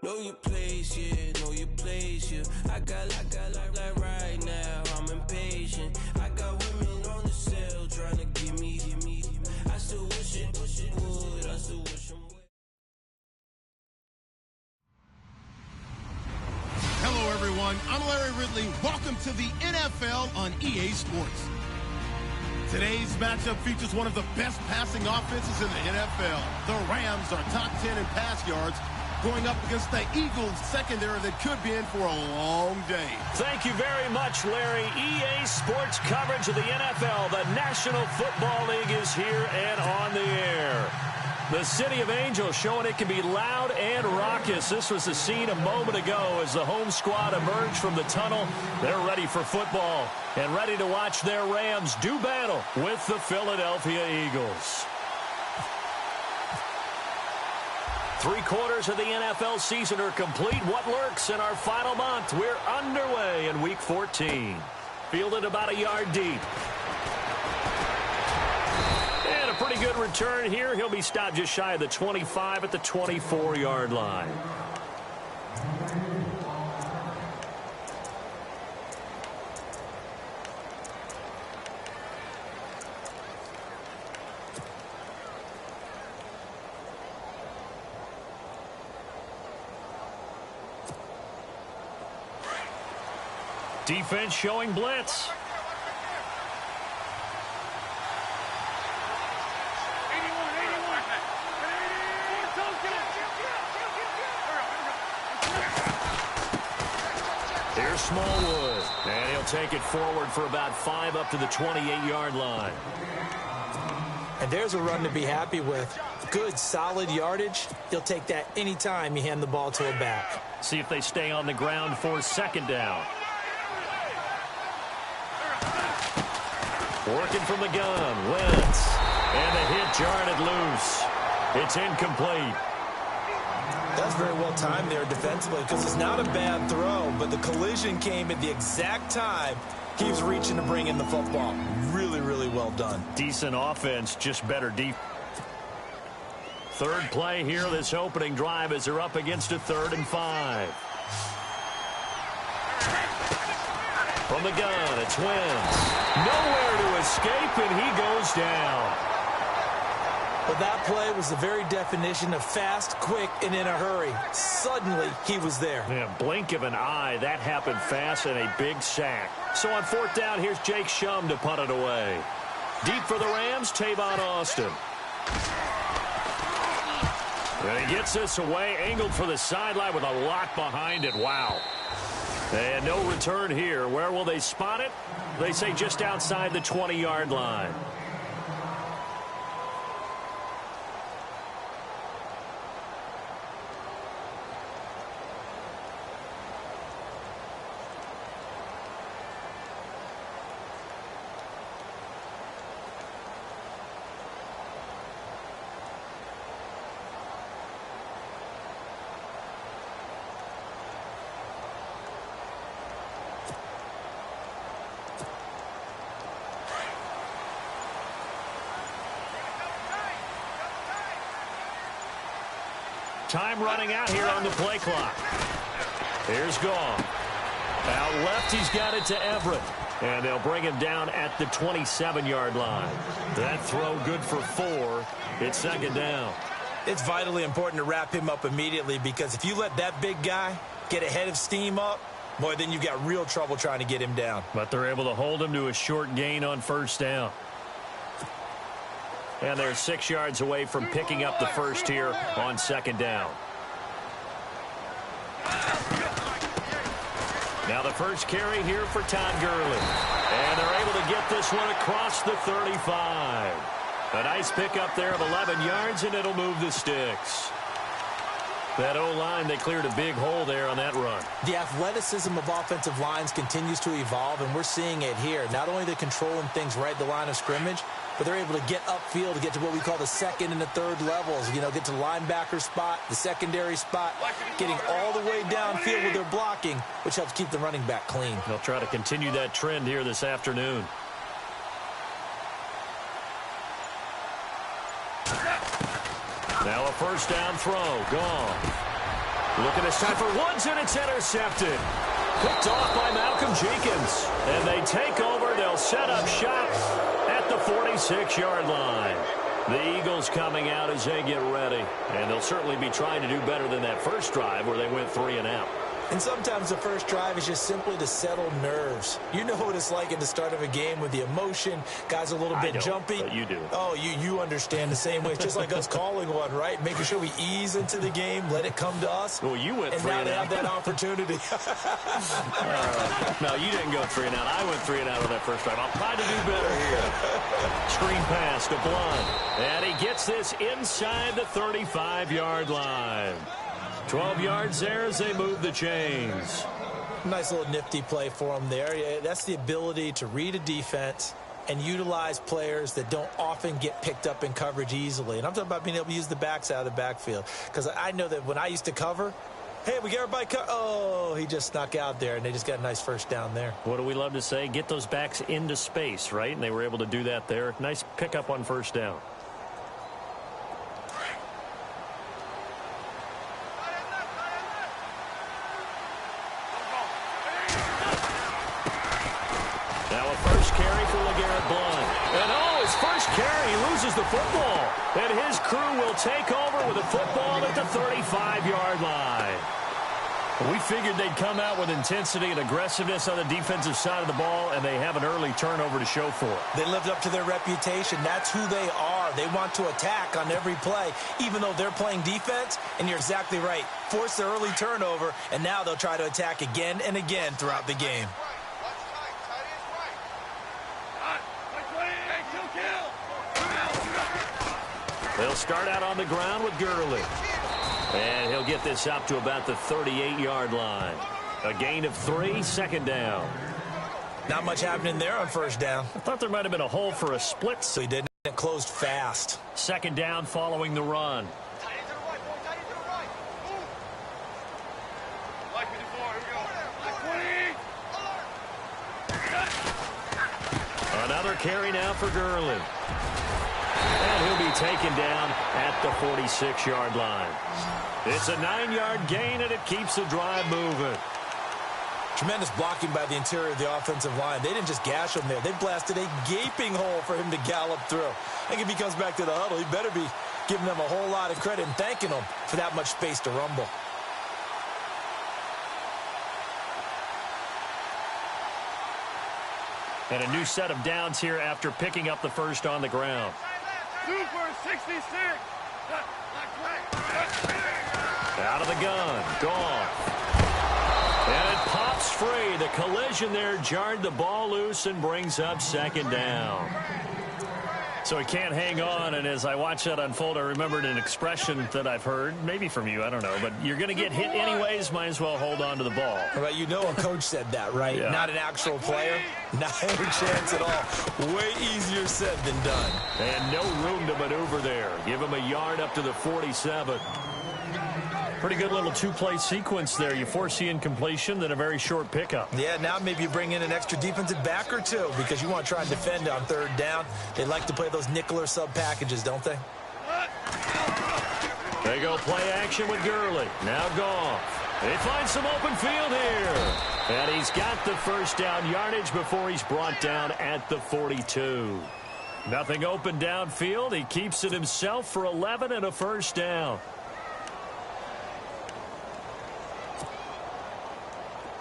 Know your place, yeah, know your place, yeah. I got like right now, I'm impatient. I got women on the cell trying to give me. I still wish it would, I still wish it would. Hello, everyone. I'm Larry Ridley. Welcome to the NFL on EA Sports. Today's matchup features one of the best passing offenses in the NFL. The Rams are top 10 in pass yards, going up against the Eagles secondary that could be in for a long day. Thank you very much, Larry. EA Sports coverage of the NFL. The National Football League is here and on the air. The City of Angels showing it can be loud and raucous. This was the scene a moment ago as the home squad emerged from the tunnel. They're ready for football and ready to watch their Rams do battle with the Philadelphia Eagles. 3/4 of the NFL season are complete. What lurks in our final month? We're underway in Week 14. Fielded about a yard deep. And a pretty good return here. He'll be stopped just shy of the 25 at the 24-yard line. Defense showing blitz. Here's Smallwood, and he'll take it forward for about 5 up to the 28-yard line. And there's a run to be happy with. Good, solid yardage. He'll take that anytime you hand the ball to a back. See if they stay on the ground for second down. Working from the gun, Wentz. And the hit jarred it loose. It's incomplete. That's very well timed there defensively because it's not a bad throw, but the collision came at the exact time he was reaching to bring in the football. Really, really well done. Decent offense, just better defense. Third play here, this opening drive as they're up against a 3rd and 5. From the gun, it's Wentz. Nowhere to escape, and he goes down. But that play was the very definition of fast, quick, and in a hurry. Suddenly, he was there. Yeah, blink of an eye, that happened fast and a big sack. So on 4th down, here's Jake Shum to punt it away. Deep for the Rams, Tavon Austin. And he gets this away, angled for the sideline with a lot behind it. Wow. And no return here. Where will they spot it? They say just outside the 20-yard line. Time running out here on the play clock. Here's Goff. Out left, he's got it to Everett. And they'll bring him down at the 27-yard line. That throw good for 4. It's second down. It's vitally important to wrap him up immediately because if you let that big guy get ahead of steam up, boy, then you've got real trouble trying to get him down. But they're able to hold him to a short gain on 1st down. And they're 6 yards away from picking up the first here on 2nd down. Now the first carry here for Todd Gurley. And they're able to get this one across the 35. A nice pickup there of 11 yards, and it'll move the sticks. That O-line, they cleared a big hole there on that run. The athleticism of offensive lines continues to evolve, and we're seeing it here. Not only are they controlling things right at the line of scrimmage, but they're able to get upfield to get to what we call the 2nd and the 3rd levels. You know, get to the linebacker spot, the secondary spot, getting all the way downfield with their blocking, which helps keep the running back clean. They'll try to continue that trend here this afternoon. Now a 1st down throw. Gone. Looking this time for Woods, and it's intercepted. Picked off by Malcolm Jenkins. And they take over. They'll set up shop at the 46-yard line. The Eagles coming out as they get ready. And they'll certainly be trying to do better than that first drive where they went 3 and out. And sometimes the first drive is just simply to settle nerves. You know what it's like at the start of a game with the emotion. Guys are a little bit jumpy. But you do. Oh, you understand the same way. It's just like us calling one, right? Making sure we ease into the game, let it come to us. Well, you went 3 and out. And now they have that opportunity. No, you didn't go 3 and out. I went 3 and out on that first drive. I'll try to do better here. Screen pass to Blunt. And he gets this inside the 35-yard line. 12 yards there as they move the chains. Nice little nifty play for them there. Yeah, that's the ability to read a defense and utilize players that don't often get picked up in coverage easily. And I'm talking about being able to use the backs out of the backfield. Because I know that when I used to cover, hey, we get everybody oh, he just snuck out there, and they just got a nice first down there. What do we love to say? Get those backs into space, right? And they were able to do that there. Nice pickup on first down. Carry, he loses the football, and his crew will take over with a football at the 35-yard line. We figured they'd come out with intensity and aggressiveness on the defensive side of the ball, and they have an early turnover to show for it. They lived up to their reputation. That's who they are. They want to attack on every play, even though they're playing defense, and you're exactly right. Force the early turnover, and now they'll try to attack again and again throughout the game. They'll start out on the ground with Gurley. And he'll get this up to about the 38-yard line. A gain of 3, second down. Not much happening there on first down. I thought there might have been a hole for a split. So he didn't. It closed fast. Second down following the run. Another carry now for Gurley. And he'll be taken down at the 46-yard line. It's a 9-yard gain, and it keeps the drive moving. Tremendous blocking by the interior of the offensive line. They didn't just gash him there. They blasted a gaping hole for him to gallop through. I think if he comes back to the huddle, he better be giving them a whole lot of credit and thanking them for that much space to rumble. And a new set of downs here after picking up the first on the ground. Super 66. Out of the gun. Gone. And it pops free. The collision there jarred the ball loose and brings up second down. So he can't hang on, and as I watch that unfold, I remembered an expression that I've heard, maybe from you, I don't know, but you're going to get hit anyways, might as well hold on to the ball. Right, you know a coach said that, right? Yeah. Not an actual player. Not a chance at all. Way easier said than done. And no room to maneuver there. Give him a yard up to the 47. Pretty good little two-play sequence there. You foresee incompletion, then a very short pickup. Yeah, now maybe you bring in an extra defensive back or two because you want to try and defend on third down. They like to play those nickel or sub packages, don't they? They go play action with Gurley. Now Goff. They find some open field here. And he's got the first down yardage before he's brought down at the 42. Nothing open downfield. He keeps it himself for 11 and a first down.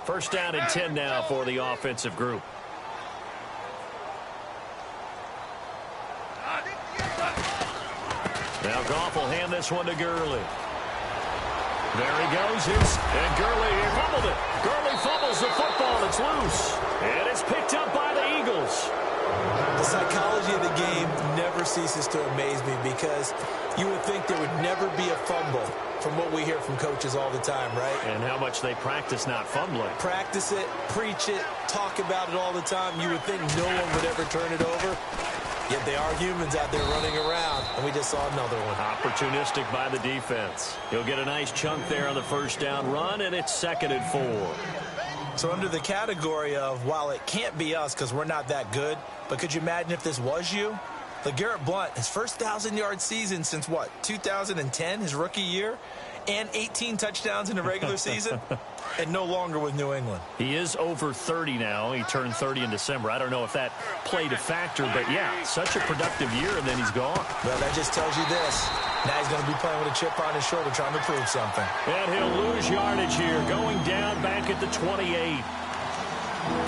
First down and 10 now for the offensive group. Now Goff will hand this one to Gurley. There he goes. And Gurley fumbled it. Gurley fumbles the football. It's loose. And it's picked up by the Eagles. The psychology of the game never ceases to amaze me because you would think there would never be a fumble from what we hear from coaches all the time, right? And how much they practice not fumbling. Practice it, preach it, talk about it all the time. You would think no one would ever turn it over. Yet they are humans out there running around, and we just saw another one. Opportunistic by the defense. He'll get a nice chunk there on the first down run, and it's 2nd and 4. So under the category of, while it can't be us because we're not that good, but could you imagine if this was you? LeGarrette Blount, his first 1,000-yard season since, what, 2010, his rookie year? and 18 touchdowns in the regular season, and no longer with New England. He is over 30 now. He turned 30 in December. I don't know if that played a factor, but yeah, such a productive year, and then he's gone. Well, that just tells you this. Now he's going to be playing with a chip on his shoulder trying to prove something. And he'll lose yardage here, going down back at the 28.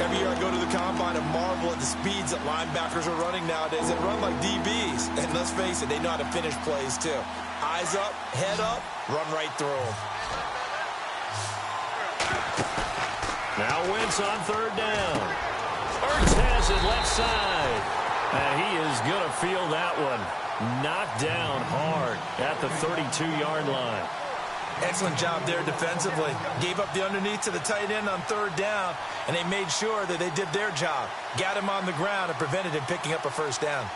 Every year I go to the combine and marvel at the speeds that linebackers are running nowadays. They run like DBs. And let's face it, they know how to finish plays too. Eyes up, head up, run right through them. Now Wentz on third down. Ertz has it left side. And he is going to feel that one. Knocked down hard at the 32-yard line. Excellent job there defensively. Gave up the underneath to the tight end on third down, and they made sure that they did their job. Got him on the ground and prevented him picking up a first down.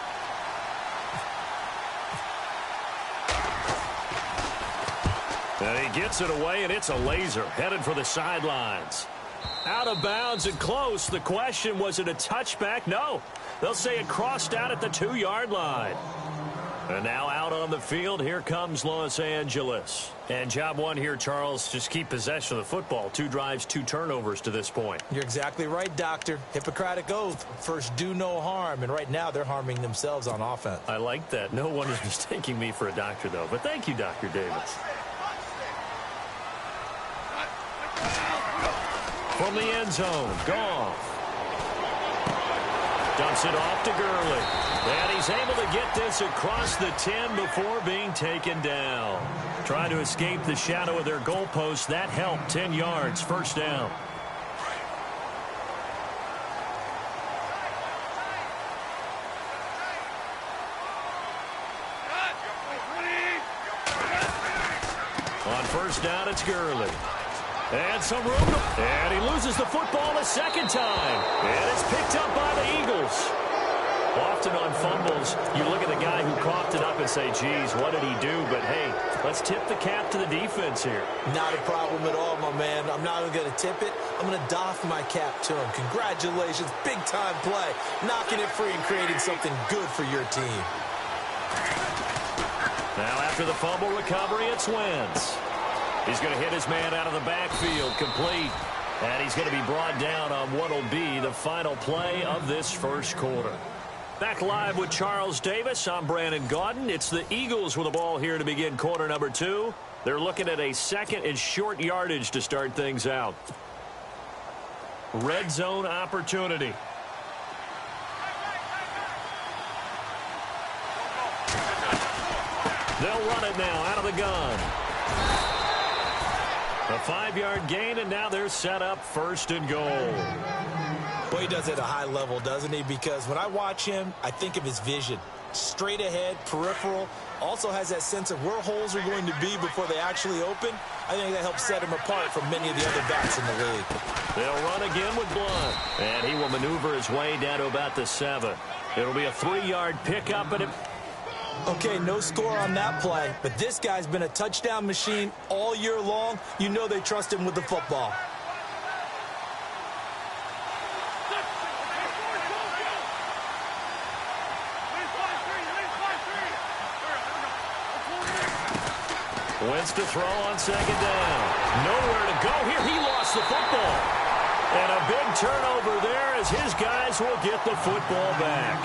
And he gets it away, and it's a laser headed for the sidelines. Out of bounds and close. The question, was it a touchback? No. They'll say it crossed out at the 2-yard line. And now out on the field, here comes Los Angeles. And job one here, Charles, just keep possession of the football. 2 drives, 2 turnovers to this point. You're exactly right, Doctor. Hippocratic oath. First, do no harm. And right now, they're harming themselves on offense. I like that. No one is mistaking me for a doctor, though. But thank you, Dr. Davis. From the end zone, Goff. Dumps it off to Gurley. And he's able to get this across the 10 before being taken down. Trying to escape the shadow of their goalpost. That helped. 10 yards, first down. On first down, it's Gurley. And some room. And he loses the football a second time. And it's picked up by the Eagles. Often on fumbles, you look at the guy who coughed it up and say, geez, what did he do? But, hey, let's tip the cap to the defense here. Not a problem at all, my man. I'm not even going to tip it. I'm going to doff my cap to him. Congratulations. Big-time play. Knocking it free and creating something good for your team. Now after the fumble recovery, it's Wentz. He's going to hit his man out of the backfield, complete. And he's going to be brought down on what will be the final play of this first quarter. Back live with Charles Davis. I'm Brandon Gaudin. It's the Eagles with the ball here to begin quarter number 2. They're looking at a second and short yardage to start things out. Red zone opportunity. They'll run it now out of the gun. A 5-yard gain, and now they're set up first and goal. Boy, he does it at a high level, doesn't he? Because when I watch him, I think of his vision. Straight ahead, peripheral. Also has that sense of where holes are going to be before they actually open. I think that helps set him apart from many of the other backs in the league. They'll run again with Blunt. And he will maneuver his way down to about the 7. It'll be a 3-yard pickup, and okay, no score on that play, but this guy's been a touchdown machine all year long. You know they trust him with the football. Wentz to throw on second down. Nowhere to go here. He lost the football. And a big turnover there as his guys will get the football back.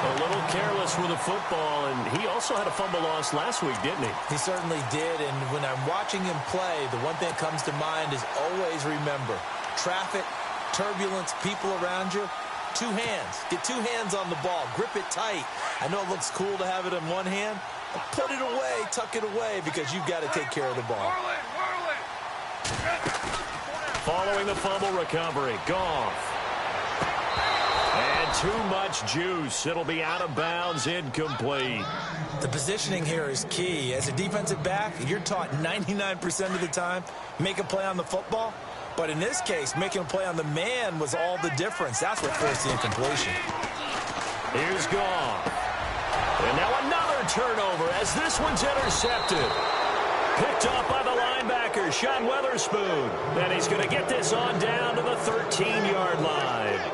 A little careless with the football, and he also had a fumble loss last week, didn't he? He certainly did, and when I'm watching him play, the one thing that comes to mind is always remember, traffic, turbulence, people around you, 2 hands. Get 2 hands on the ball. Grip it tight. I know it looks cool to have it in one hand, but put it away, tuck it away, because you've got to take care of the ball. Following the fumble recovery, Goff. And too much juice. It'll be out of bounds, incomplete. The positioning here is key. As a defensive back, you're taught 99% of the time, make a play on the football. But in this case, making a play on the man was all the difference. That's what forced the incompletion. Here's Goff. And now another turnover as this one's intercepted. Picked up by the linebacker, Sean Weatherspoon. And he's going to get this on down to the 13-yard line.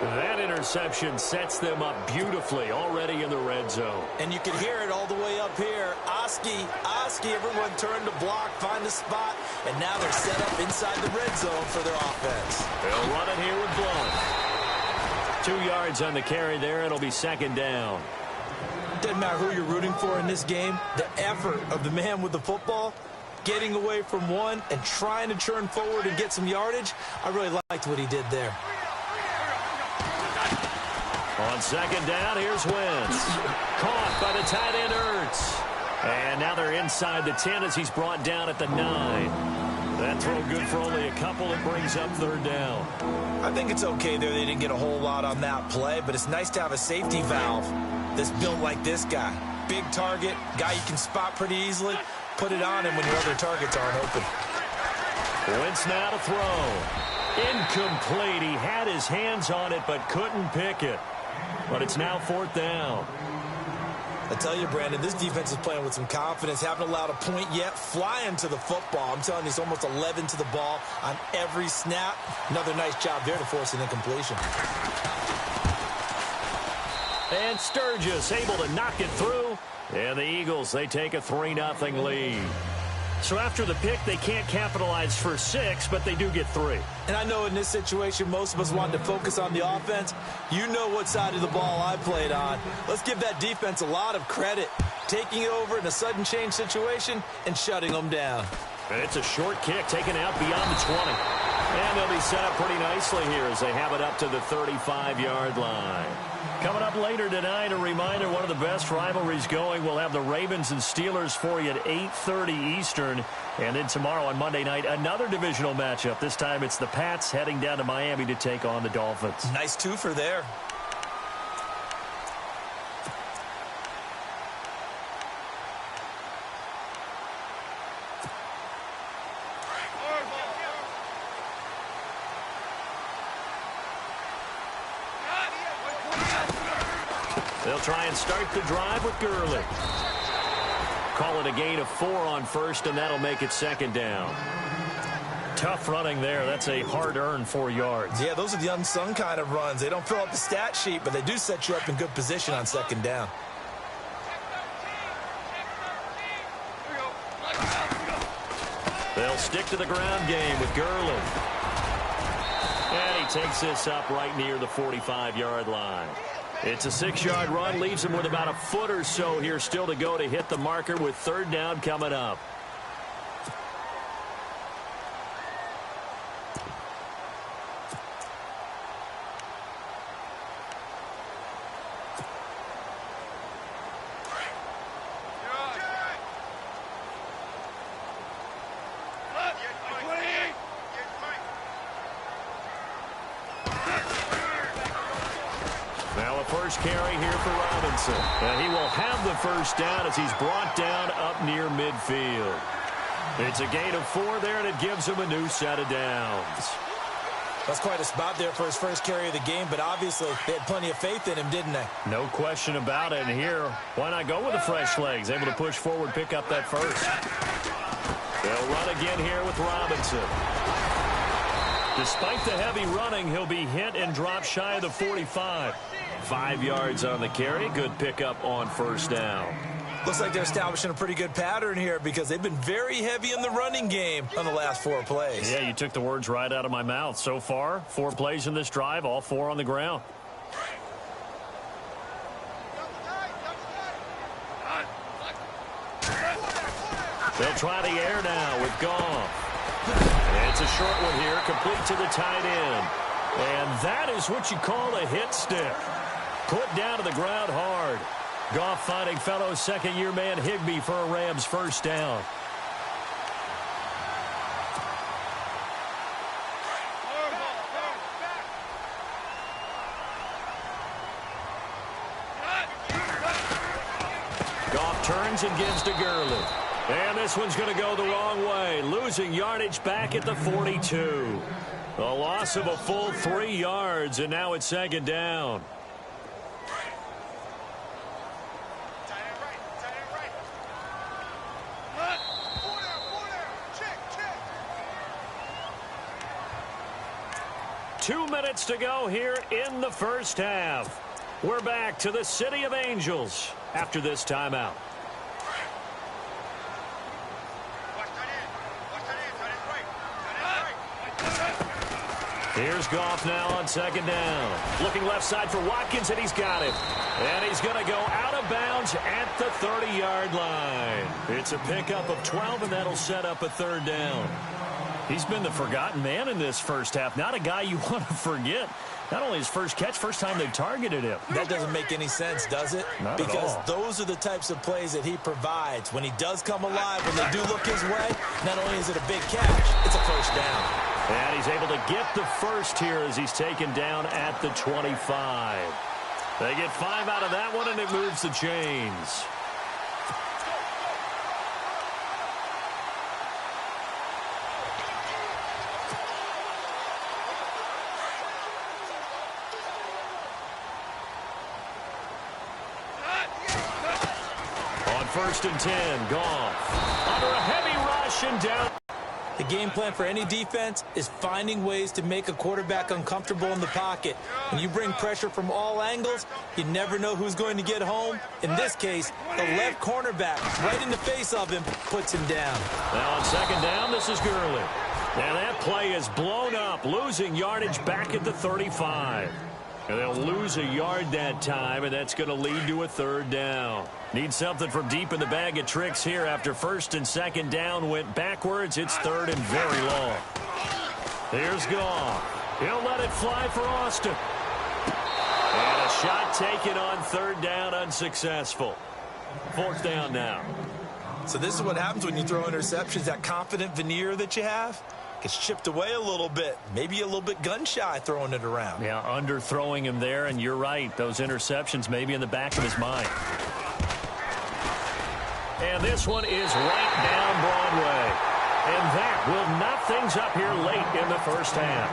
That interception sets them up beautifully already in the red zone. And you can hear it all the way up here. Oski, Gronkowski. Everyone turned to block, find a spot, and now they're set up inside the red zone for their offense. They'll run it here with Blunt. 2 yards on the carry there. It'll be second down. Doesn't matter who you're rooting for in this game. The effort of the man with the football, getting away from one and trying to turn forward and get some yardage, I really liked what he did there. On second down, here's Wentz. Caught by the tight end, Ertz. And now they're inside the 10 as he's brought down at the 9. That throw good for only a couple. It brings up third down. I think it's okay there. They didn't get a whole lot on that play, but it's nice to have a safety valve that's built like this guy. Big target, guy you can spot pretty easily. Put it on him when your other targets aren't open. Wentz now to throw. Incomplete. He had his hands on it but couldn't pick it. But it's now fourth down. I tell you, Brandon, this defense is playing with some confidence. Haven't allowed a point yet. Flying to the football. I'm telling you, it's almost 11 to the ball on every snap. Another nice job there to force an incompletion. And Sturgis able to knock it through. And the Eagles, they take a 3-0 lead. So after the pick, they can't capitalize for 6, but they do get 3. And I know in this situation, most of us wanted to focus on the offense. You know what side of the ball I played on. Let's give that defense a lot of credit. Taking it over in a sudden change situation and shutting them down. And it's a short kick taken out beyond the 20. And they'll be set up pretty nicely here as they have it up to the 35-yard line. Coming up later tonight, a reminder, one of the best rivalries going. We'll have the Ravens and Steelers for you at 8:30 Eastern. And then tomorrow on Monday night, another divisional matchup. This time it's the Pats heading down to Miami to take on the Dolphins. Nice twofer there. They'll try and start the drive with Gurley. Call it a gain of 4 on first, and that'll make it second down. Tough running there. That's a hard-earned 4 yards. Yeah, those are the unsung kind of runs. They don't fill up the stat sheet, but they do set you up in good position on second down. They'll stick to the ground game with Gurley. And he takes this up right near the 45-yard line. It's a 6-yard run, leaves him with about a foot or so here still to go to hit the marker with third down coming up. First carry here for Robinson. And he will have the first down as he's brought down up near midfield. It's a gain of 4 there, and it gives him a new set of downs. That's quite a spot there for his first carry of the game, but obviously they had plenty of faith in him, didn't they? No question about it. And here, why not go with the fresh legs? Able to push forward, pick up that first. They'll run again here with Robinson. Despite the heavy running, he'll be hit and drop shy of the 45. 5 yards on the carry. Good pickup on first down. Looks like they're establishing a pretty good pattern here because they've been very heavy in the running game on the last 4 plays. Yeah, you took the words right out of my mouth. So far, 4 plays in this drive, all 4 on the ground. They'll try the air now with Goff. And it's a short one here, complete to the tight end. And that is what you call a hit stick. Put down to the ground hard. Goff finding fellow second-year man Higbee for a Rams first down. Goff turns and gives to Gurley. And this one's going to go the wrong way. Losing yardage back at the 42. A loss of a full 3 yards, and now it's second down. Two minutes to go here in the first half. We're back to the City of Angels after this timeout. Here's Goff now on second down. Looking left side for Watkins, and he's got it. And he's going to go out of bounds at the 30-yard line. It's a pickup of 12, and that'll set up a third down. He's been the forgotten man in this first half. Not a guy you want to forget. Not only his first catch, first time they targeted him. That doesn't make any sense, does it? Not because at all. Those are the types of plays that he provides. When he does come alive, when they do look his way, not only is it a big catch, it's a first down. And he's able to get the first here as he's taken down at the 25. They get 5 out of that one, and it moves the chains. On 1st and 10, Goff under a heavy rush and down. The game plan for any defense is finding ways to make a quarterback uncomfortable in the pocket. When you bring pressure from all angles, you never know who's going to get home. In this case, the left cornerback, right in the face of him, puts him down. Now on second down, this is Gurley. And that play is blown up, losing yardage back at the 35. And they'll lose a yard that time, and that's going to lead to a third down. Need something from deep in the bag of tricks here after 1st and 2nd down went backwards. It's 3rd and very long. Here's Goff. He'll let it fly for Austin. And a shot taken on 3rd down, unsuccessful. 4th down now. So this is what happens when you throw interceptions. That confident veneer that you have gets chipped away a little bit. Maybe a little bit gun-shy throwing it around. Yeah, underthrowing him there, and you're right. Those interceptions may be in the back of his mind. And this one is right down Broadway. And that will knock things up here late in the first half.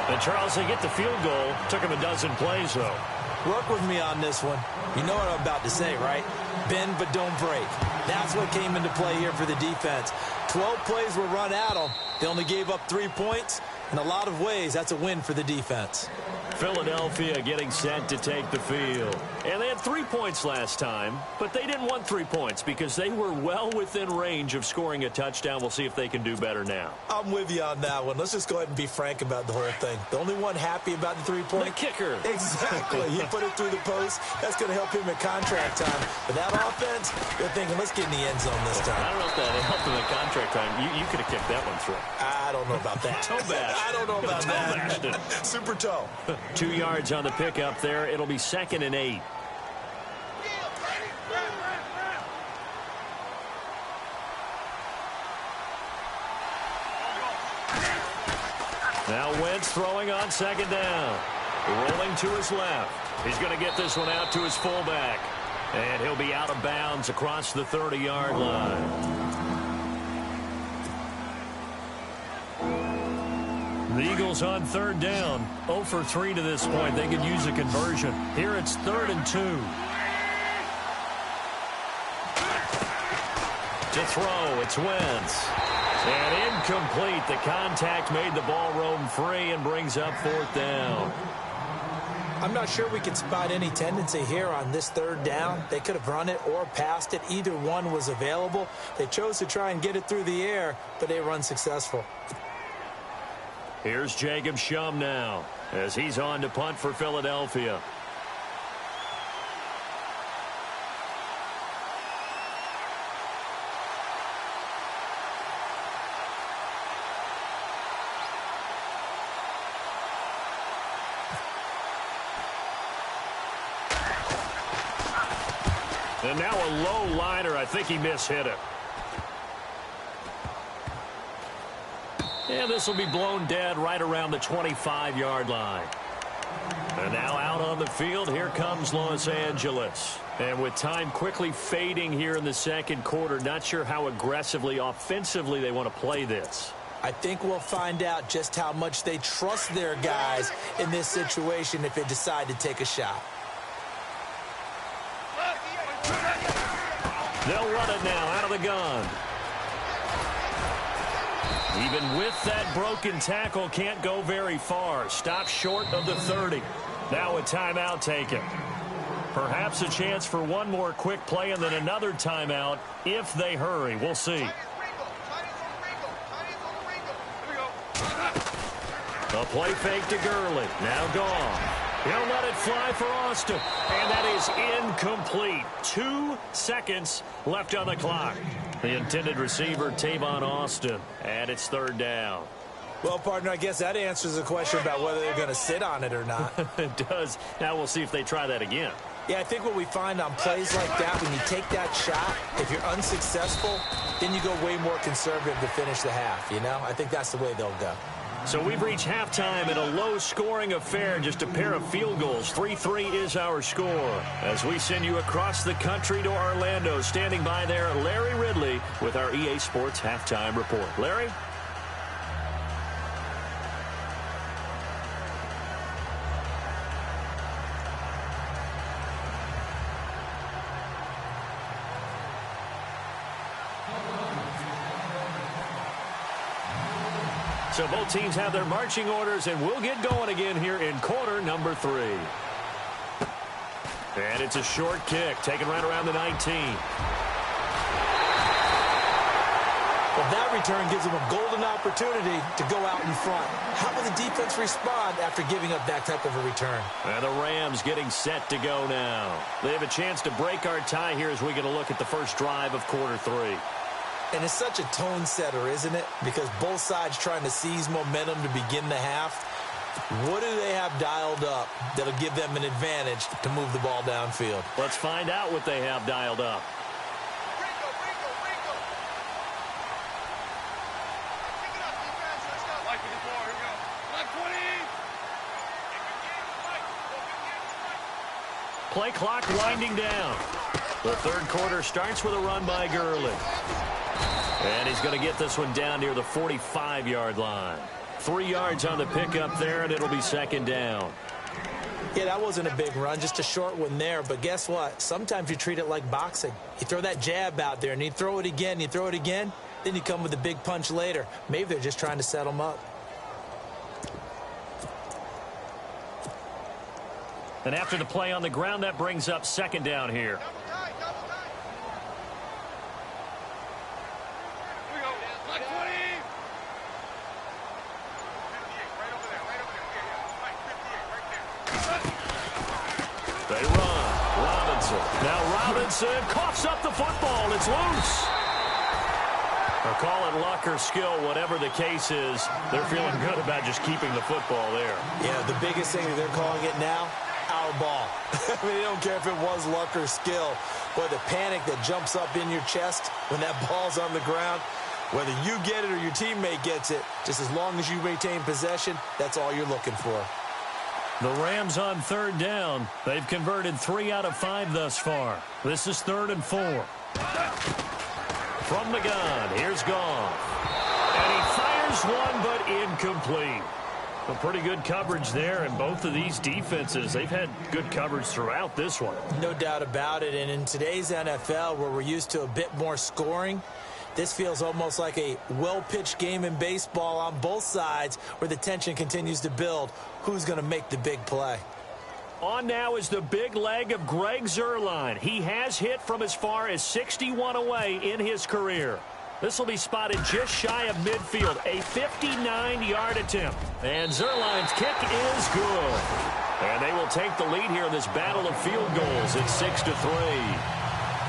And Charles, they get the field goal. Took him a dozen plays, though. Work with me on this one. You know what I'm about to say, right? Bend but don't break. That's what came into play here for the defense. 12 plays were run at them. They only gave up 3 points. In a lot of ways, that's a win for the defense. Philadelphia getting set to take the field. And they had 3 points last time, but they didn't want 3 points because they were well within range of scoring a touchdown. We'll see if they can do better now. I'm with you on that one. Let's just go ahead and be frank about the whole thing. The only one happy about the 3-point. The kicker. Exactly. He put it through the post. That's going to help him in contract time. But that offense, they're thinking, let's get in the end zone this time. I don't know if that helped him in contract time. You could have kicked that one through. I don't know about that. Toe bash. I don't know about that. Toe bashed it. Super toe. 2 yards on the pickup there. It'll be 2nd and 8. Now Wentz throwing on 2nd down. Rolling to his left. He's going to get this one out to his fullback. And he'll be out of bounds across the 30-yard line. The Eagles on 3rd down. 0 for 3 to this point. They could use a conversion. Here it's 3rd and 2. To throw, it's Wentz. And incomplete. The contact made the ball roam free and brings up 4th down. I'm not sure we can spot any tendency here on this 3rd down. They could have run it or passed it. Either one was available. They chose to try and get it through the air, but they were unsuccessful. Here's Jacob Shum now as he's on to punt for Philadelphia. And now a low liner. I think he mishit it. And this will be blown dead right around the 25-yard line. And now out on the field, here comes Los Angeles. And with time quickly fading here in the 2nd quarter, not sure how aggressively, offensively they want to play this. I think we'll find out just how much they trust their guys in this situation if they decide to take a shot. They'll run it now out of the gun. Even with that broken tackle, can't go very far. Stop short of the 30. Now a timeout taken. Perhaps a chance for one more quick play and then another timeout if they hurry. We'll see. A play fake to Gurley. Now gone. He'll let it fly for Austin. And that is incomplete. 2 seconds left on the clock. The intended receiver, Tavon Austin. And it's 3rd down. Well, partner, I guess that answers the question about whether they're going to sit on it or not. It does. Now we'll see if they try that again. Yeah, I think what we find on plays like that, when you take that shot, if you're unsuccessful, then you go way more conservative to finish the half, you know? I think that's the way they'll go. So we've reached halftime in a low-scoring affair, just a pair of field goals. 3-3 is our score. As we send you across the country to Orlando, standing by there, Larry Ridley with our EA Sports Halftime Report. Larry? So both teams have their marching orders, and we'll get going again here in quarter number 3. And it's a short kick, taken right around the 19. Well, that return gives them a golden opportunity to go out in front. How will the defense respond after giving up that type of a return? And the Rams getting set to go now. They have a chance to break our tie here as we get a look at the first drive of quarter 3. And it's such a tone setter, isn't it? Because both sides trying to seize momentum to begin the half. What do they have dialed up that'll give them an advantage to move the ball downfield? Let's find out what they have dialed up. Play clock winding down. The third quarter starts with a run by Gurley. And he's going to get this one down near the 45-yard line. 3 yards on the pickup there, and it'll be 2nd down. Yeah, that wasn't a big run, just a short one there. But guess what? Sometimes you treat it like boxing. You throw that jab out there, and you throw it again, you throw it again, then you come with a big punch later. Maybe they're just trying to set them up. And after the play on the ground, that brings up 2nd down here. They run. Robinson. Now Robinson coughs up the football. It's loose. Or call it luck or skill, whatever the case is. They're feeling good about just keeping the football there. Yeah, the biggest thing that they're calling it now, our ball. I mean, they don't care if it was luck or skill. Boy, the panic that jumps up in your chest when that ball's on the ground, whether you get it or your teammate gets it, just as long as you maintain possession, that's all you're looking for. The Rams on 3rd down. They've converted 3 out of 5 thus far. This is 3rd and 4. From the gun, here's Goff. And he fires one, but incomplete. A pretty good coverage there, and both of these defenses, they've had good coverage throughout this one. No doubt about it, and in today's NFL, where we're used to a bit more scoring, this feels almost like a well-pitched game in baseball on both sides where the tension continues to build. Who's going to make the big play? On now is the big leg of Greg Zuerlein. He has hit from as far as 61 away in his career. This will be spotted just shy of midfield, a 59-yard attempt. And Zuerlein's kick is good. And they will take the lead here in this battle of field goals. It's 6-3.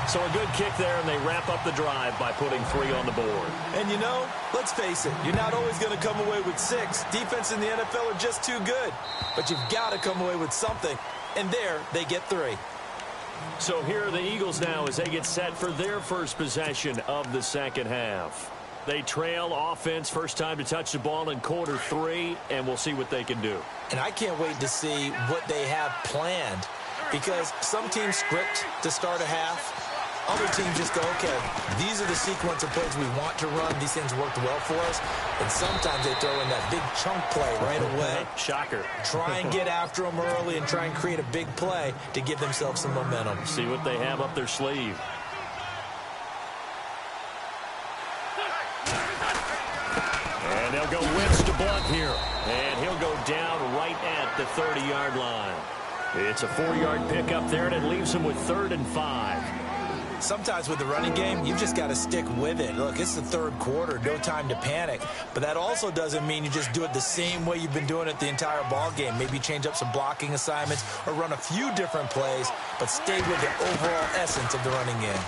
So a good kick there, and they wrap up the drive by putting 3 on the board. And, you know, let's face it, you're not always going to come away with 6. Defense in the NFL are just too good. But you've got to come away with something. And there, they get 3. So here are the Eagles now as they get set for their first possession of the second half. They trail offense, first time to touch the ball in quarter 3, and we'll see what they can do. And I can't wait to see what they have planned, because some teams script to start a half. Other teams just go, okay, these are the sequence of plays we want to run. These things worked well for us. And sometimes they throw in that big chunk play right away. Shocker. Try and get after them early and try and create a big play to give themselves some momentum. See what they have up their sleeve. And they'll go Wentz to Blunt here. And he'll go down right at the 30-yard line. It's a 4-yard pickup there, and it leaves him with 3rd and 5. Sometimes with the running game, you've just got to stick with it. Look, it's the third quarter, no time to panic. But that also doesn't mean you just do it the same way you've been doing it the entire ball game. Maybe change up some blocking assignments or run a few different plays, but stay with the overall essence of the running game.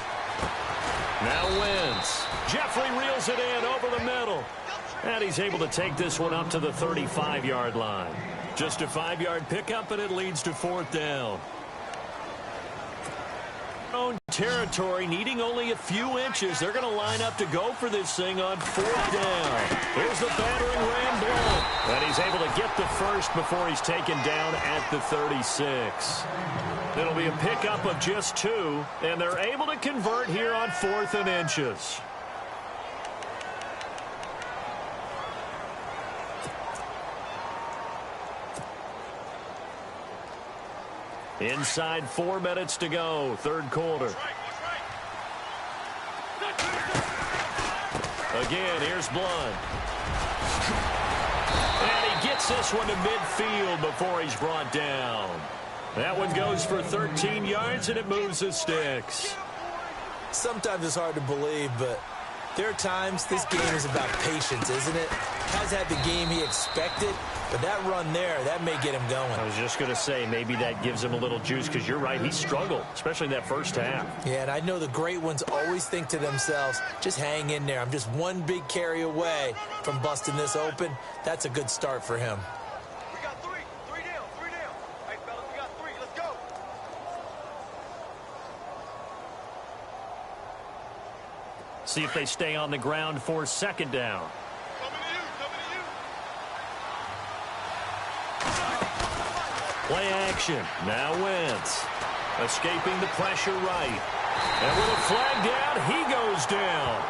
Now Wentz. Jeffrey reels it in over the middle. And he's able to take this one up to the 35-yard line. Just a 5-yard pickup, and it leads to 4th down. Own territory, needing only a few inches. They're going to line up to go for this thing on 4th down. Here's the battering ram blow. And he's able to get the first before he's taken down at the 36. It'll be a pickup of just 2, and they're able to convert here on 4th and inches. Inside 4 minutes to go, third quarter. Again, here's Blunt. And he gets this one to midfield before he's brought down. That one goes for 13 yards, and it moves the sticks. Sometimes it's hard to believe, but there are times this game is about patience, isn't it? Has had the game he expected, but that run there, that may get him going. I was just going to say, maybe that gives him a little juice, because you're right, he struggled, especially in that first half. Yeah, and I know the great ones always think to themselves, just hang in there. I'm just one big carry away from busting this open. That's a good start for him. We got 3 down. Hey, fellas, we got 3. Let's go. See if they stay on the ground for 2nd down. Coming to you. Play action. Now Wentz. Escaping the pressure right. And with a flag down, he goes down.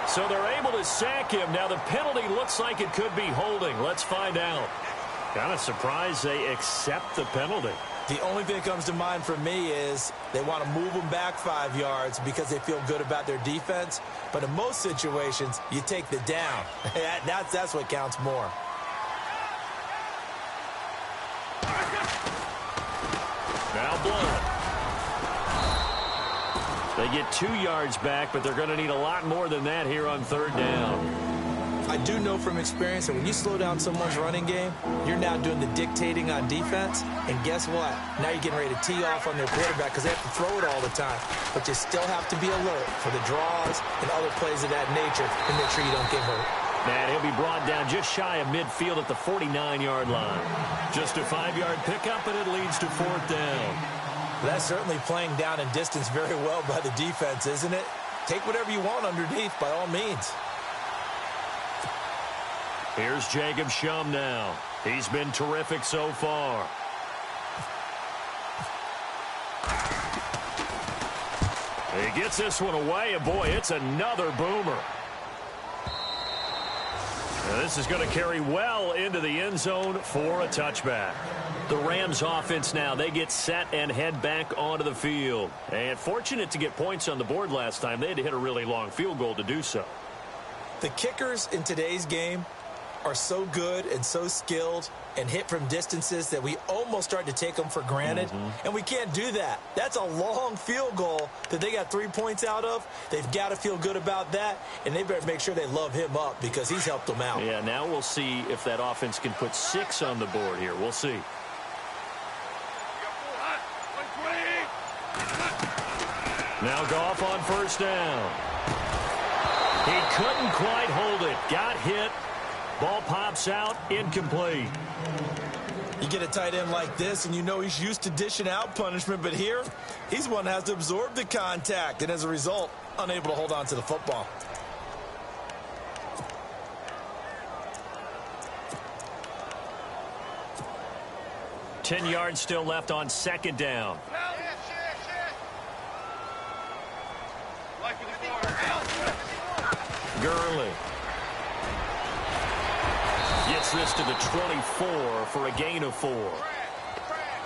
So they're able to sack him. Now the penalty looks like it could be holding. Let's find out. Kind of surprised they accept the penalty. The only thing that comes to mind for me is they want to move them back 5 yards because they feel good about their defense. But in most situations, you take the down. That's what counts more. Now Blunt. They get 2 yards back, but they're going to need a lot more than that here on 3rd down. I do know from experience that when you slow down someone's running game, you're now doing the dictating on defense. And guess what? Now you're getting ready to tee off on their quarterback because they have to throw it all the time. But you still have to be alert for the draws and other plays of that nature and make sure you don't get hurt. And he'll be brought down just shy of midfield at the 49-yard line. Just a 5-yard pickup, and it leads to 4th down. That's certainly playing down in distance very well by the defense, isn't it? Take whatever you want underneath, by all means. Here's Jacob Shum now. He's been terrific so far. He gets this one away, and boy, it's another boomer. Now this is going to carry well into the end zone for a touchback. The Rams offense now, they get set and head back onto the field. And fortunate to get points on the board last time. They had to hit a really long field goal to do so. The kickers in today's game are so good and so skilled and hit from distances that we almost start to take them for granted. And we can't do that. That's a long field goal that they got 3 points out of. They've got to feel good about that, and they better make sure they love him up because he's helped them out. Yeah, now we'll see if that offense can put 6 on the board here. We'll see. Now Goff on 1st down. He couldn't quite hold it. Got hit. Ball pops out, incomplete. You get a tight end like this, and you know he's used to dishing out punishment, but here, he's one that has to absorb the contact, and as a result, unable to hold on to the football. Ten yards still left on 2nd down. Gurley. Gets this to the 24 for a gain of 4.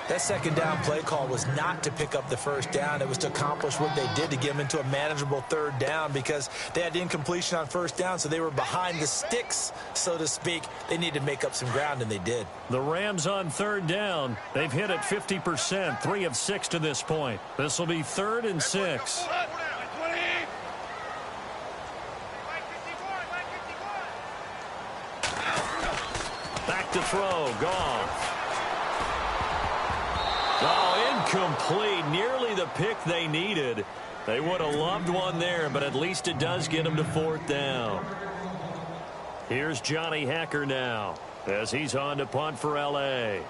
That 2nd down play call was not to pick up the 1st down. It was to accomplish what they did to get them into a manageable 3rd down because they had incompletion on 1st down, so they were behind the sticks, so to speak. They needed to make up some ground, and they did. The Rams on 3rd down. They've hit it 50%, 3 of 6 to this point. This will be 3rd and 6. back to throw. Goff. Oh, incomplete. Nearly the pick they needed. They would have loved one there, but at least it does get them to 4th down. Here's Johnny Hacker now as he's on to punt for L.A.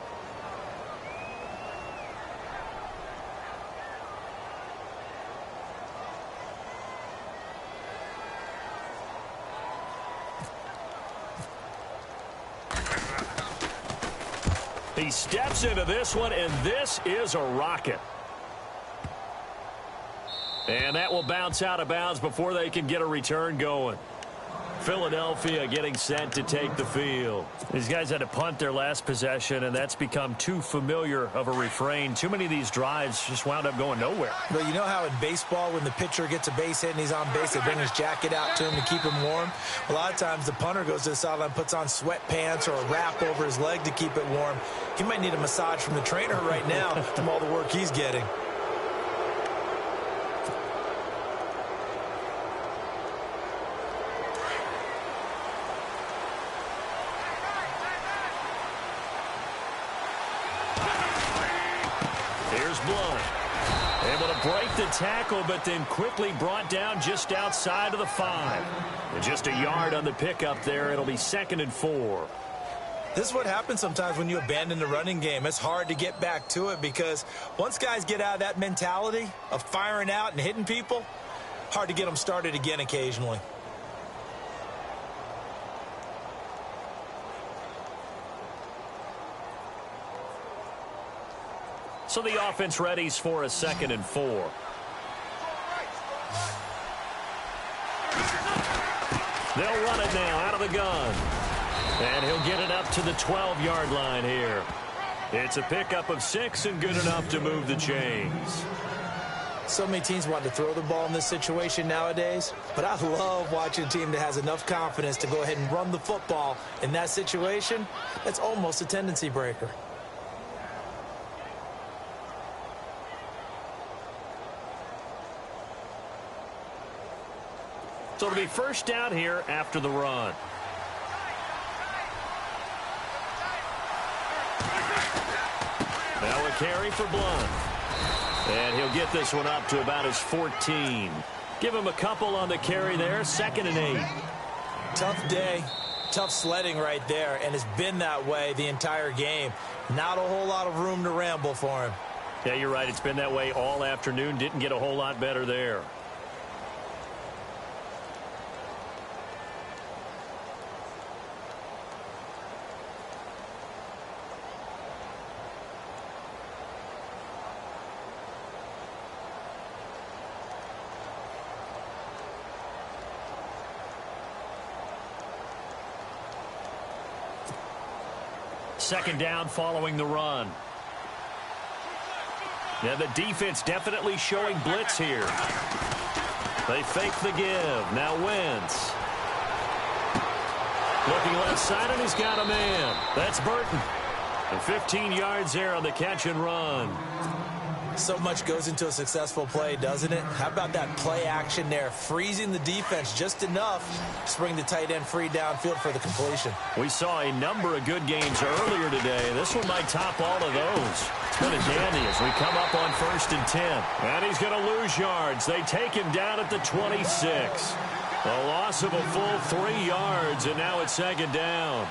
He steps into this one, and this is a rocket. And that will bounce out of bounds before they can get a return going. Philadelphia getting set to take the field. These guys had to punt their last possession, and that's become too familiar of a refrain. Too many of these drives just wound up going nowhere. But you know how in baseball, when the pitcher gets a base hit and he's on base, they bring his jacket out to him to keep him warm? A lot of times the punter goes to the sideline, puts on sweatpants or a wrap over his leg to keep it warm. He might need a massage from the trainer right now from all the work he's getting. Break the tackle, but then quickly brought down just outside of the 5. And just a yard on the pickup there. It'll be 2nd and 4. This is what happens sometimes when you abandon the running game. It's hard to get back to it because once guys get out of that mentality of firing out and hitting people, hard to get them started again occasionally. So the offense readies for a 2nd and 4. They'll run it now out of the gun. And he'll get it up to the 12-yard line here. It's a pickup of 6 and good enough to move the chains. So many teams want to throw the ball in this situation nowadays, but I love watching a team that has enough confidence to go ahead and run the football in that situation. That's almost a tendency breaker. So it'll be first down here after the run. Now a carry for Blunt. And he'll get this one up to about his 14. Give him a couple on the carry there. 2nd and 8. Tough day. Tough sledding right there, and it's been that way the entire game. Not a whole lot of room to ramble for him. Yeah, you're right. It's been that way all afternoon. Didn't get a whole lot better there. Second down following the run. Now the defense definitely showing blitz here. They fake the give. Now Wentz. Looking left side, and he's got a man. That's Burton. And 15 yards there on the catch and run. So much goes into a successful play, doesn't it? How about that play action there? Freezing the defense just enough to bring the tight end free downfield for the completion. We saw a number of good games earlier today. This one might top all of those. It's been a dandy as we come up on 1st and 10. And he's going to lose yards. They take him down at the 26. A loss of a full 3 yards, and now it's 2nd down.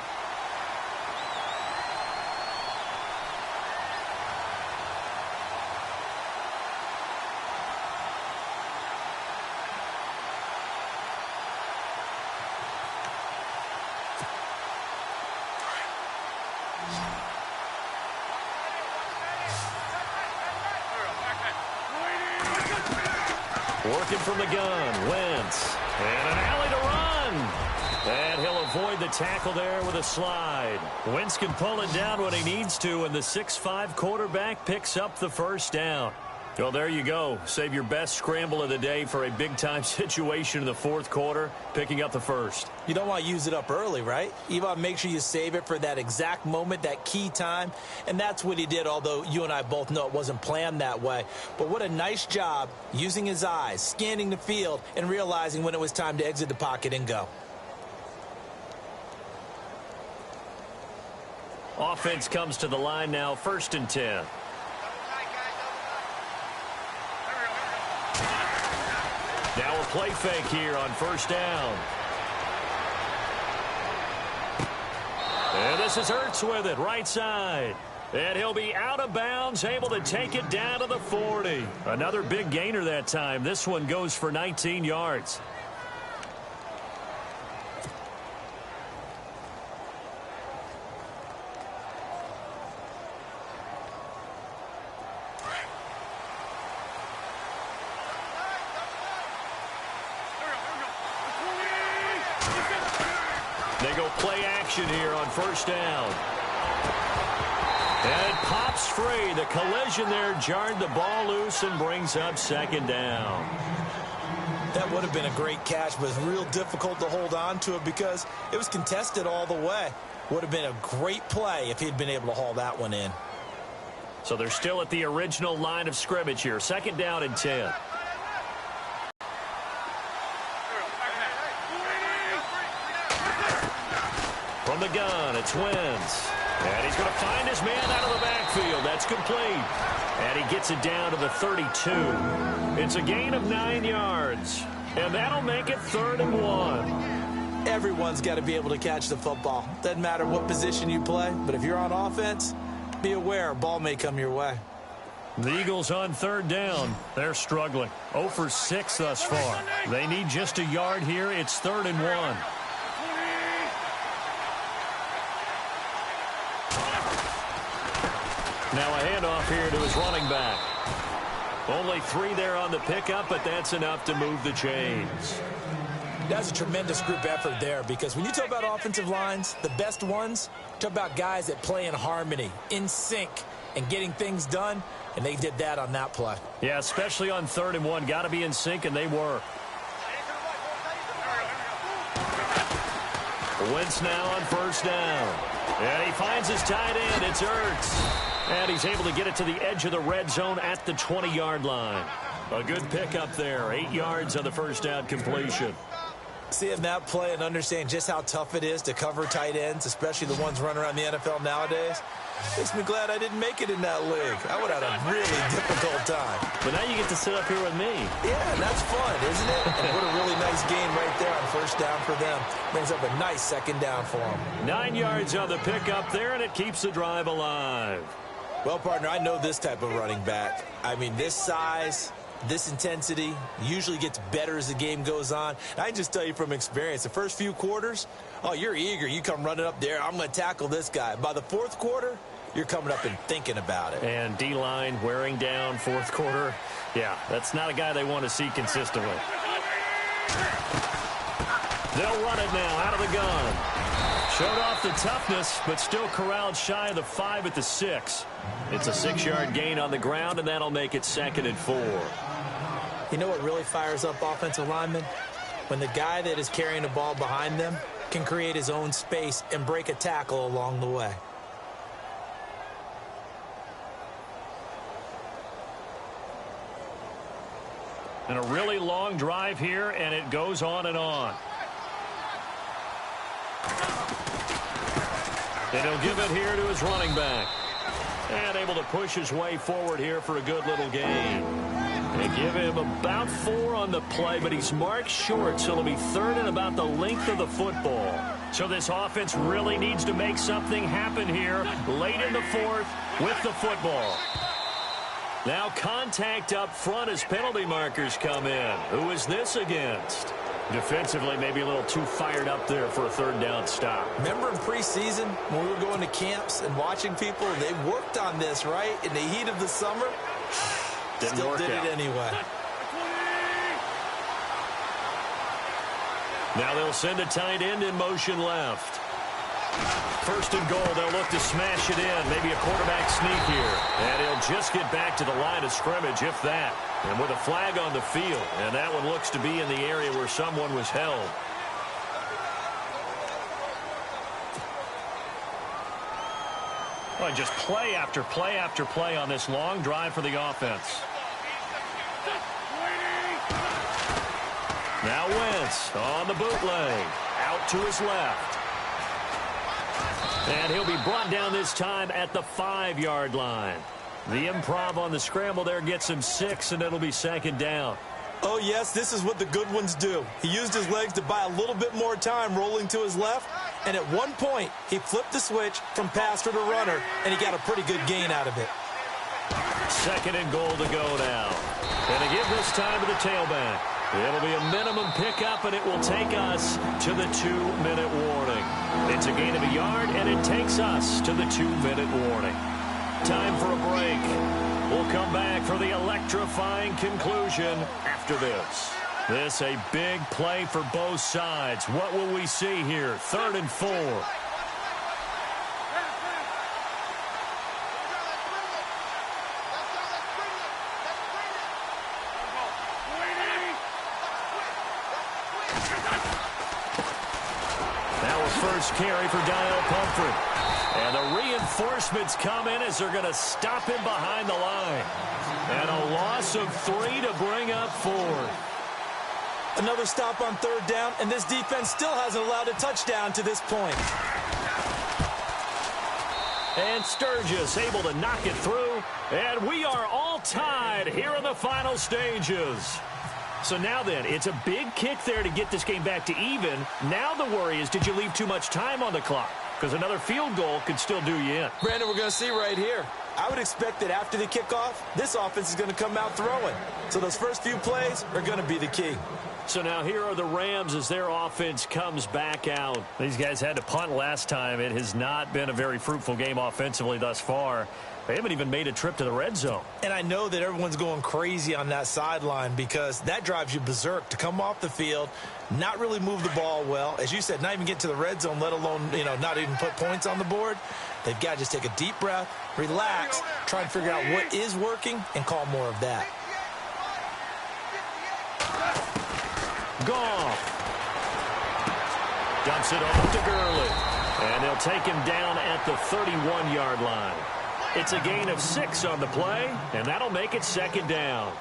Working from the gun, Wentz. And an alley to run. And he'll avoid the tackle there with a slide. Wentz can pull it down when he needs to, and the 6'5" quarterback picks up the first down. Well, there you go. Save your best scramble of the day for a big-time situation in the 4th quarter, picking up the first. You don't want to use it up early, right? You want to make sure you save it for that exact moment, that key time, and that's what he did, although you and I both know it wasn't planned that way. But what a nice job using his eyes, scanning the field, and realizing when it was time to exit the pocket and go. Offense comes to the line now, 1st and 10. Now a play fake here on 1st down. And this is Hurts with it, right side. And he'll be out of bounds, able to take it down to the 40. Another big gainer that time. This one goes for 19 yards. They go play action here on 1st down. And it pops free. The collision there jarred the ball loose and brings up 2nd down. That would have been a great catch, but it's real difficult to hold on to it because it was contested all the way. Would have been a great play if he'd been able to haul that one in. So they're still at the original line of scrimmage here. 2nd down and 10. From the gun, it's Wentz. And he's going to find his man out of the backfield. That's complete. And he gets it down to the 32. It's a gain of 9 yards. And that'll make it 3rd and 1. Everyone's got to be able to catch the football. Doesn't matter what position you play, but if you're on offense, be aware a ball may come your way. The Eagles on 3rd down. They're struggling. 0 for 6 thus far. They need just a yard here. It's 3rd and 1. Now a handoff here to his running back. Only 3 there on the pickup, but that's enough to move the chains. That's a tremendous group effort there because when you talk about offensive lines, the best ones, talk about guys that play in harmony, in sync, and getting things done, and they did that on that play. Yeah, especially on 3rd and 1. Got to be in sync, and they were. Wentz now on 1st down. And he finds his tight end. It's Hurts. And he's able to get it to the edge of the red zone at the 20-yard line. A good pickup there. 8 yards on the 1st down completion. Seeing that play and understand just how tough it is to cover tight ends, especially the ones running around the NFL nowadays, makes me glad I didn't make it in that league. I would have had a really difficult time. But now you get to sit up here with me. Yeah, and that's fun, isn't it? And what a really nice game right there on 1st down for them. Brings up a nice 2nd down for them. 9 yards on the pickup there, and it keeps the drive alive. Well, partner, I know this type of running back. I mean, this size, this intensity usually gets better as the game goes on. And I can just tell you from experience, the first few quarters, oh, you're eager. You come running up there, I'm going to tackle this guy. By the 4th quarter, you're coming up and thinking about it. And D-line wearing down 4th quarter. Yeah, that's not a guy they want to see consistently. They'll run it now out of the gun. Showed off the toughness, but still corralled shy of the 5 at the 6. It's a 6-yard gain on the ground, and that'll make it 2nd and 4. You know what really fires up offensive linemen? When the guy that is carrying the ball behind them can create his own space and break a tackle along the way. And a really long drive here, and it goes on and on. And he'll give it here to his running back. And able to push his way forward here for a good little gain. They give him about 4 on the play, but he's marked short, so it'll be 3rd and about the length of the football. So this offense really needs to make something happen here late in the 4th with the football. Now contact up front as penalty markers come in. Who is this against? Defensively, maybe a little too fired up there for a 3rd down stop. Remember in preseason when we were going to camps and watching people, they worked on this, right? In the heat of the summer, still did it anyway. Now they'll send a tight end in motion left. 1st and goal, they'll look to smash it in. Maybe a quarterback sneak here. And he'll just get back to the line of scrimmage, if that. And with a flag on the field. And that one looks to be in the area where someone was held. Well, just play after play after play on this long drive for the offense. Now Wentz on the bootleg. Out to his left. And he'll be brought down this time at the 5-yard line. The improv on the scramble there gets him 6, and it'll be second down. Oh, yes, this is what the good ones do. He used his legs to buy a little bit more time rolling to his left, and at one point, he flipped the switch from passer to runner, and he got a pretty good gain out of it. Second and goal to go now. And to give this time to the tailback. It'll be a minimum pickup, and it will take us to the 2-minute warning. It's a gain of a yard, and it takes us to the 2-minute warning. Time for a break. We'll come back for the electrifying conclusion after this. This a big play for both sides. What will we see here? 3rd and 4. Now a first carry for Daniel Pumphrey. And the reinforcements come in as they're going to stop him behind the line. And a loss of 3 to bring up 4. Another stop on 3rd down, and this defense still hasn't allowed a touchdown to this point. And Sturgis able to knock it through. And we are all tied here in the final stages. So now then, it's a big kick there to get this game back to even. Now the worry is, did you leave too much time on the clock? Because another field goal could still do you in. Brandon, we're going to see right here. I would expect that after the kickoff, this offense is going to come out throwing. So those first few plays are going to be the key. So now here are the Rams as their offense comes back out. These guys had to punt last time. It has not been a very fruitful game offensively thus far. They haven't even made a trip to the red zone. And I know that everyone's going crazy on that sideline because that drives you berserk to come off the field, not really move the ball well. As you said, not even get to the red zone, let alone, not even put points on the board. They've got to just take a deep breath, relax, try and figure out what is working, and call more of that. Goff dumps it off to Gurley. And they'll take him down at the 31-yard line. It's a gain of 6 on the play, and that'll make it second down.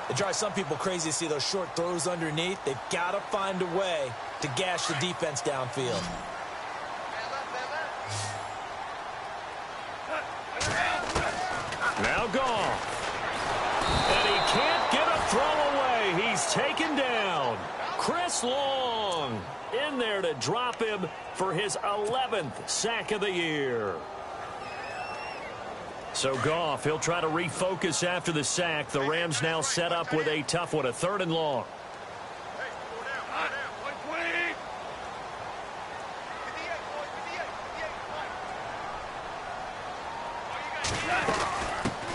It drives some people crazy to see those short throws underneath. They've got to find a way to gash the defense downfield. Now Goff. And he can't get a throw away. He's taken down. Chris Long in there to drop him for his 11th sack of the year. So Goff, he'll try to refocus after the sack. The Rams now set up with a tough one, a 3rd and long.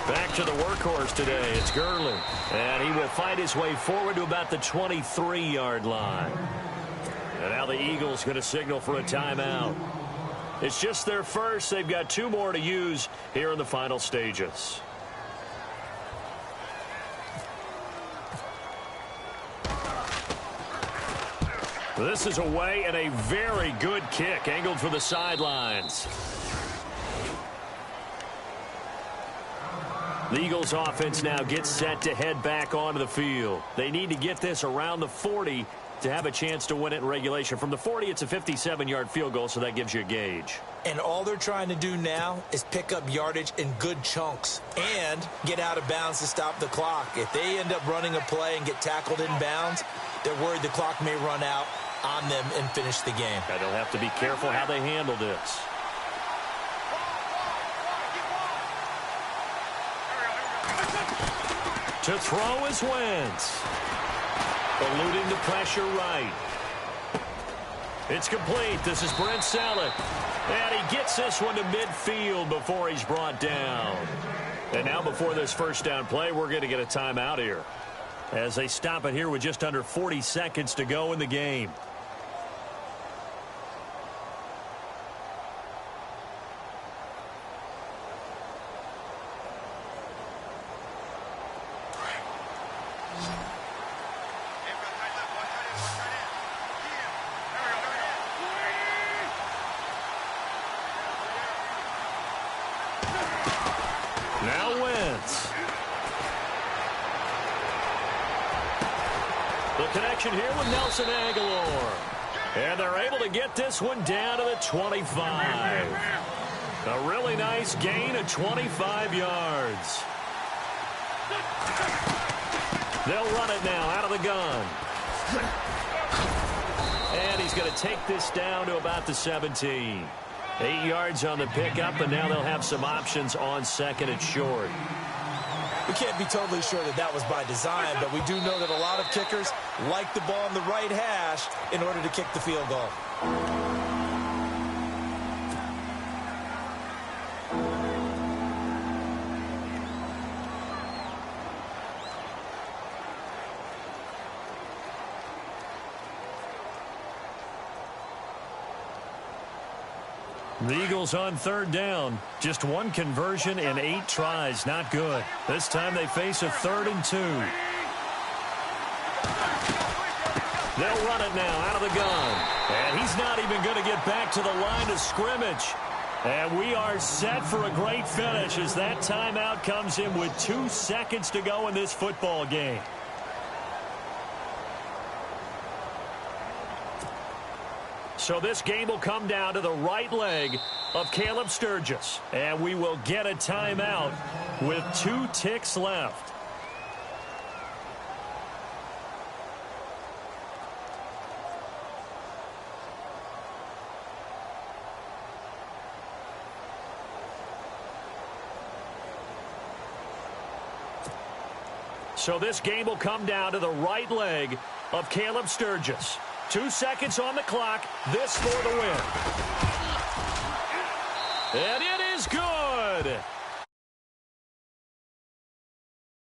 Back to the workhorse today. It's Gurley. And he will fight his way forward to about the 23-yard line. And now the Eagles going to signal for a timeout. It's just their first. They've got 2 more to use here in the final stages. This is away and a very good kick angled for the sidelines. The Eagles offense now gets set to head back onto the field. They need to get this around the 40 to have a chance to win it in regulation. From the 40, it's a 57-yard field goal, so that gives you a gauge. And all they're trying to do now is pick up yardage in good chunks and get out of bounds to stop the clock. If they end up running a play and get tackled in bounds, they're worried the clock may run out on them and finish the game. And they'll have to be careful how they handle this. To throw is Wentz. Eluding the pressure right. It's complete. This is Brent Selleck. And he gets this one to midfield before he's brought down. And now before this first down play, we're going to get a timeout here, as they stop it here with just under 40 seconds to go in the game. Now Wentz. The connection here with Nelson Aguilar. And they're able to get this one down to the 25. A really nice gain of 25 yards. They'll run it now out of the gun. And he's going to take this down to about the 17. 8 yards on the pickup, and now they'll have some options on second and short. We can't be totally sure that that was by design, but we do know that a lot of kickers like the ball on the right hash in order to kick the field goal. The Eagles on third down. Just one conversion in 8 tries. Not good. This time they face a 3rd and 2. They'll run it now out of the gun. And he's not even going to get back to the line of scrimmage. And we are set for a great finish as that timeout comes in with 2 seconds to go in this football game. So this game will come down to the right leg of Caleb Sturgis. And we will get a timeout with 2 ticks left. So this game will come down to the right leg of Caleb Sturgis. 2 seconds on the clock. This for the win. And it is good.